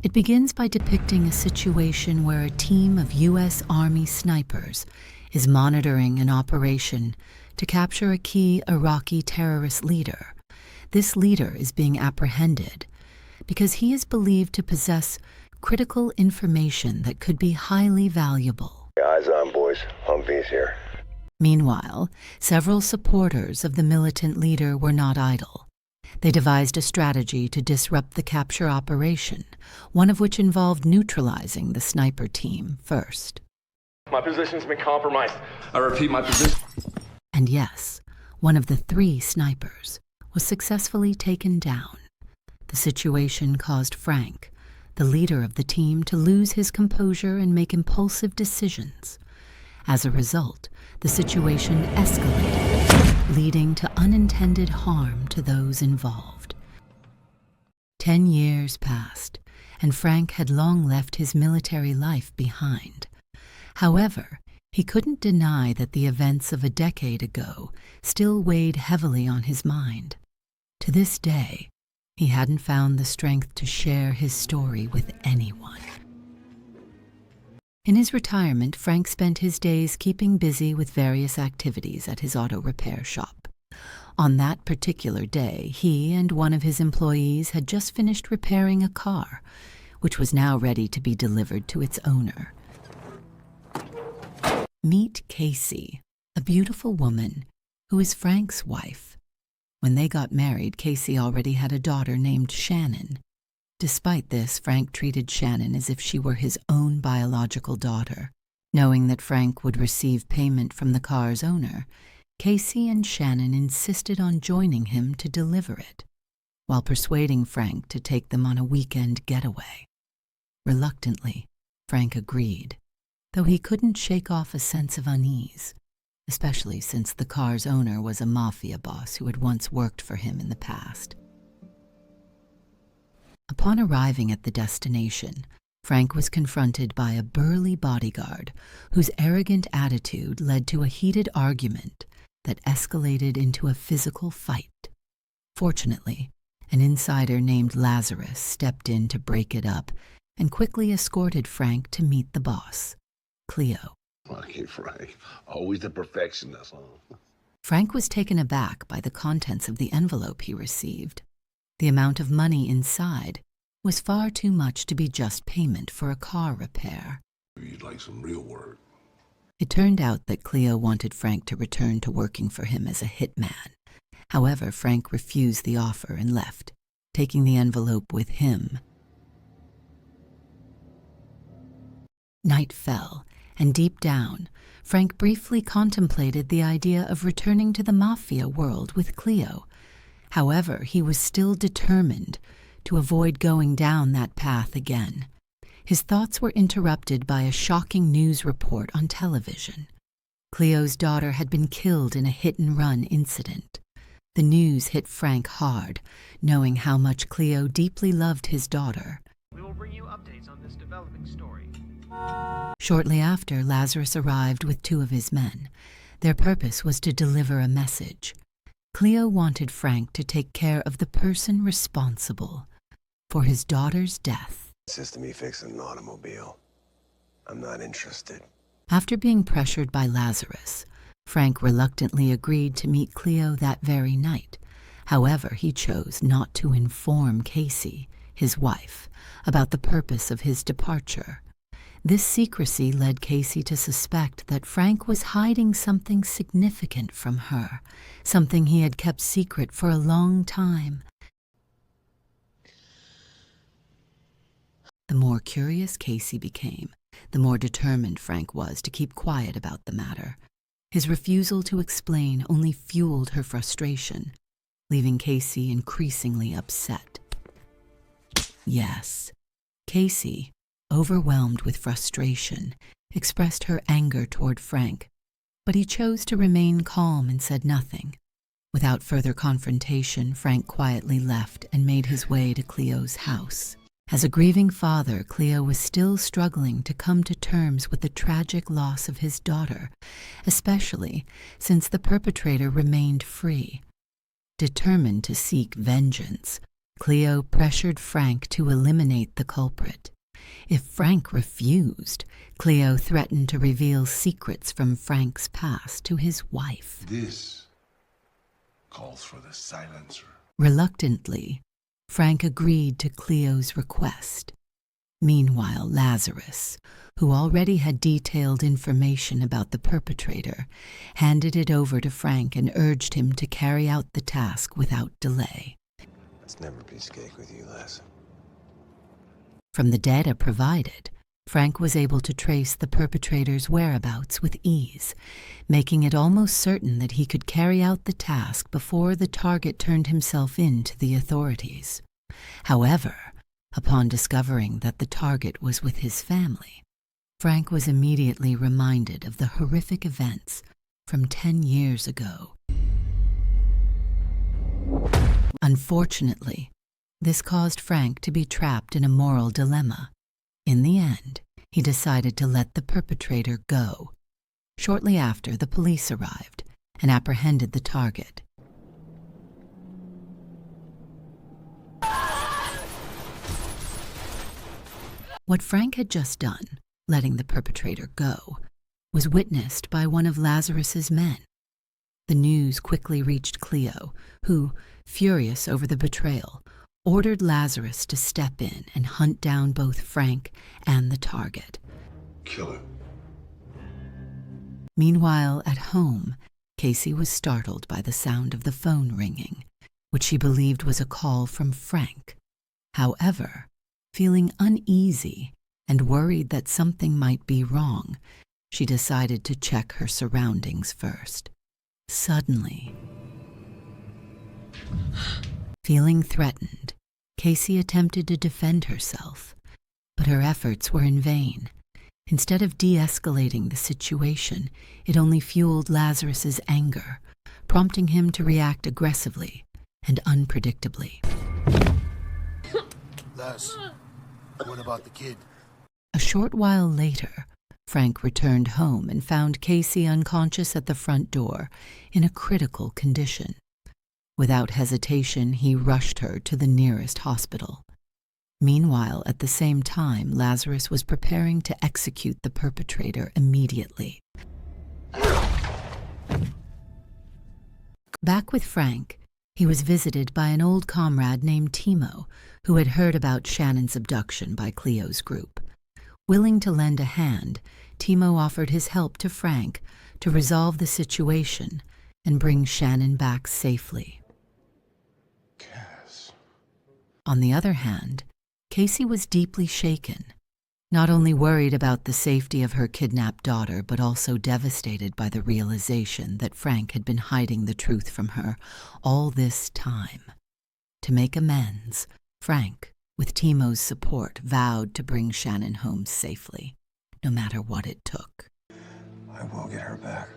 It begins by depicting a situation where a team of U.S. Army snipers is monitoring an operation to capture a key Iraqi terrorist leader. This leader is being apprehended because he is believed to possess critical information that could be highly valuable. Eyes on, boys. Humvee's here. Meanwhile, several supporters of the militant leader were not idle. They devised a strategy to disrupt the capture operation, one of which involved neutralizing the sniper team first. My position's been compromised. I repeat, my position. And yes, one of the 3 snipers was successfully taken down. The situation caused Frank, the leader of the team, to lose his composure and make impulsive decisions. As a result, the situation escalated, leading to unintended harm to those involved. 10 years passed, and Frank had long left his military life behind. However, he couldn't deny that the events of a decade ago still weighed heavily on his mind. To this day, he hadn't found the strength to share his story with anyone. In his retirement, Frank spent his days keeping busy with various activities at his auto repair shop. On that particular day, he and one of his employees had just finished repairing a car, which was now ready to be delivered to its owner. Meet Casey, a beautiful woman who is Frank's wife. When they got married, Casey already had a daughter named Shannon. Despite this, Frank treated Shannon as if she were his own biological daughter. Knowing that Frank would receive payment from the car's owner, Casey and Shannon insisted on joining him to deliver it, while persuading Frank to take them on a weekend getaway. Reluctantly, Frank agreed, though he couldn't shake off a sense of unease, especially since the car's owner was a mafia boss who had once worked for him in the past. Upon arriving at the destination, Frank was confronted by a burly bodyguard whose arrogant attitude led to a heated argument that escalated into a physical fight. Fortunately, an insider named Lazarus stepped in to break it up and quickly escorted Frank to meet the boss, Cleo. Okay, Frank. Always the perfectionist, huh? Frank was taken aback by the contents of the envelope he received. The amount of money inside was far too much to be just payment for a car repair. You'd like some real work. It turned out that Cleo wanted Frank to return to working for him as a hitman. However, Frank refused the offer and left, taking the envelope with him. Night fell, and deep down, Frank briefly contemplated the idea of returning to the mafia world with Cleo. However, he was still determined to avoid going down that path again. His thoughts were interrupted by a shocking news report on television. Cleo's daughter had been killed in a hit-and-run incident. The news hit Frank hard, knowing how much Cleo deeply loved his daughter. We will bring you updates on this developing story. Shortly after, Lazarus arrived with 2 of his men. Their purpose was to deliver a message. Cleo wanted Frank to take care of the person responsible for his daughter's death. It's just me fixing an automobile. I'm not interested. After being pressured by Lazarus, Frank reluctantly agreed to meet Cleo that very night. However, he chose not to inform Casey, his wife, about the purpose of his departure. This secrecy led Casey to suspect that Frank was hiding something significant from her, something he had kept secret for a long time. The more curious Casey became, the more determined Frank was to keep quiet about the matter. His refusal to explain only fueled her frustration, leaving Casey increasingly upset. Yes, Casey, overwhelmed with frustration, expressed her anger toward Frank, but he chose to remain calm and said nothing. Without further confrontation, Frank quietly left and made his way to Cleo's house. As a grieving father, Cleo was still struggling to come to terms with the tragic loss of his daughter, especially since the perpetrator remained free. Determined to seek vengeance, Cleo pressured Frank to eliminate the culprit. If Frank refused, Cleo threatened to reveal secrets from Frank's past to his wife. This calls for the silencer. Reluctantly, Frank agreed to Cleo's request. Meanwhile, Lazarus, who already had detailed information about the perpetrator, handed it over to Frank and urged him to carry out the task without delay. Let's never be skeek with you, Les. From the data provided, Frank was able to trace the perpetrator's whereabouts with ease, making it almost certain that he could carry out the task before the target turned himself in to the authorities. However, upon discovering that the target was with his family, Frank was immediately reminded of the horrific events from 10 years ago. Unfortunately, this caused Frank to be trapped in a moral dilemma. In the end, he decided to let the perpetrator go. Shortly after, the police arrived and apprehended the target. What Frank had just done, letting the perpetrator go, was witnessed by one of Lazarus's men. The news quickly reached Cleo, who, furious over the betrayal, ordered Lazarus to step in and hunt down both Frank and the target. Kill him. Meanwhile, at home, Casey was startled by the sound of the phone ringing, which she believed was a call from Frank. However, feeling uneasy and worried that something might be wrong, she decided to check her surroundings first. Suddenly, feeling threatened, Casey attempted to defend herself, but her efforts were in vain. Instead of de-escalating the situation, it only fueled Lazarus's anger, prompting him to react aggressively and unpredictably. Les, what about the kid? A short while later, Frank returned home and found Casey unconscious at the front door in a critical condition. Without hesitation, he rushed her to the nearest hospital. Meanwhile, at the same time, Lazarus was preparing to execute the perpetrator immediately. Back with Frank, he was visited by an old comrade named Timo, who had heard about Shannon's abduction by Cleo's group. Willing to lend a hand, Timo offered his help to Frank to resolve the situation and bring Shannon back safely. On the other hand, Casey was deeply shaken, not only worried about the safety of her kidnapped daughter, but also devastated by the realization that Frank had been hiding the truth from her all this time. To make amends, Frank, with Timo's support, vowed to bring Shannon home safely, no matter what it took. I will get her back.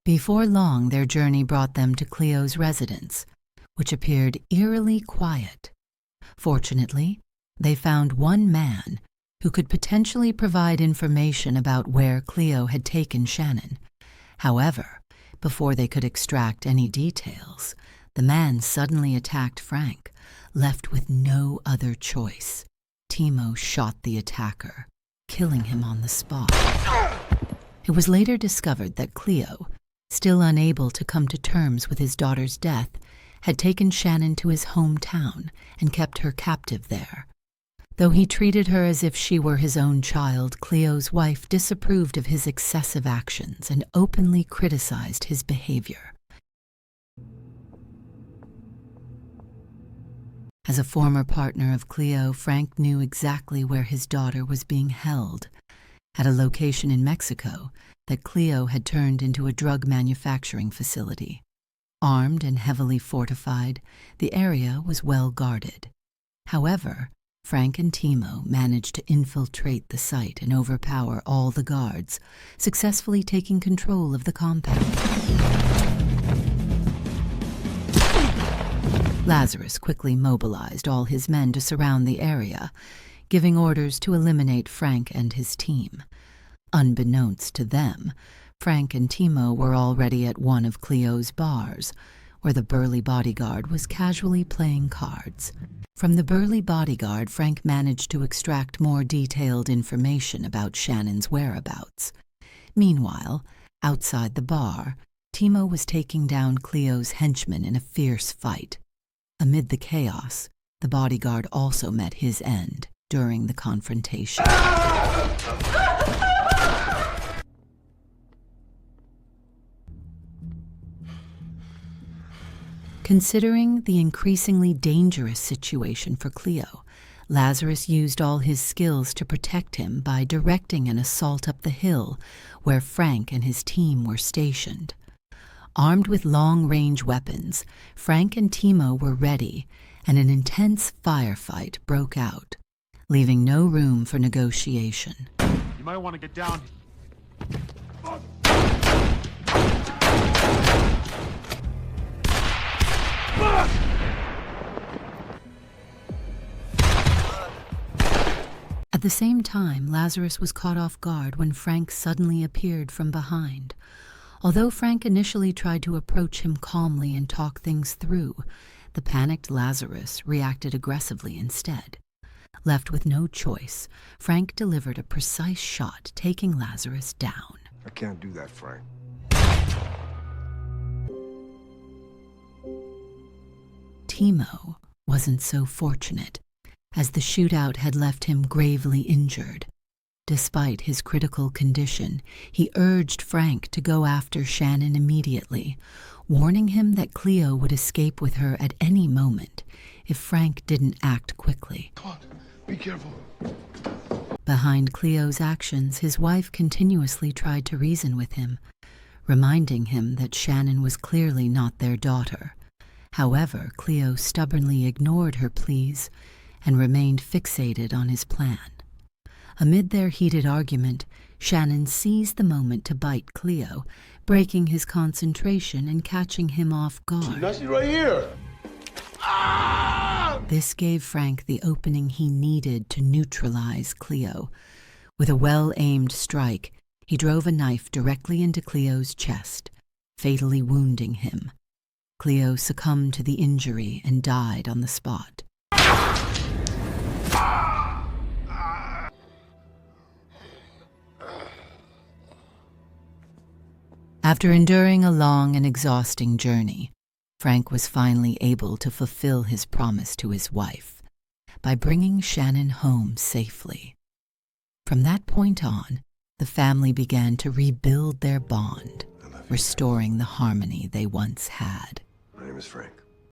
Before long, their journey brought them to Cleo's residence, which appeared eerily quiet. Fortunately, they found one man who could potentially provide information about where Cleo had taken Shannon. However, before they could extract any details, the man suddenly attacked Frank, left with no other choice. Timo shot the attacker, killing him on the spot. It was later discovered that Cleo, still unable to come to terms with his daughter's death, had taken Shannon to his hometown and kept her captive there. Though he treated her as if she were his own child, Cleo's wife disapproved of his excessive actions and openly criticized his behavior. As a former partner of Cleo, Frank knew exactly where his daughter was being held, at a location in Mexico that Cleo had turned into a drug manufacturing facility. Armed and heavily fortified, the area was well guarded. However, Frank and Timo managed to infiltrate the site and overpower all the guards, successfully taking control of the compound. Lazarus quickly mobilized all his men to surround the area, giving orders to eliminate Frank and his team. Unbeknownst to them, Frank and Timo were already at one of Cleo's bars, where the burly bodyguard was casually playing cards. From the burly bodyguard, Frank managed to extract more detailed information about Shannon's whereabouts. Meanwhile, outside the bar, Timo was taking down Cleo's henchmen in a fierce fight. Amid the chaos, the bodyguard also met his end during the confrontation. Considering the increasingly dangerous situation for Cleo, Lazarus used all his skills to protect him by directing an assault up the hill where Frank and his team were stationed. Armed with long-range weapons, Frank and Timo were ready, and an intense firefight broke out, leaving no room for negotiation. You might want to get down. At the same time, Lazarus was caught off guard when Frank suddenly appeared from behind. Although Frank initially tried to approach him calmly and talk things through, the panicked Lazarus reacted aggressively instead. Left with no choice, Frank delivered a precise shot, taking Lazarus down. I can't do that, Frank. Timo wasn't so fortunate, as the shootout had left him gravely injured. Despite his critical condition, he urged Frank to go after Shannon immediately, warning him that Cleo would escape with her at any moment if Frank didn't act quickly. Come on, be careful. Behind Cleo's actions, his wife continuously tried to reason with him, reminding him that Shannon was clearly not their daughter. However, Cleo stubbornly ignored her pleas and remained fixated on his plan. Amid their heated argument, Shannon seized the moment to bite Cleo, breaking his concentration and catching him off guard. Now she's right here. This gave Frank the opening he needed to neutralize Cleo. With a well-aimed strike, he drove a knife directly into Cleo's chest, fatally wounding him. Cleo succumbed to the injury and died on the spot. After enduring a long and exhausting journey, Frank was finally able to fulfill his promise to his wife by bringing Shannon home safely. From that point on, the family began to rebuild their bond, restoring the harmony they once had. My name is Frank.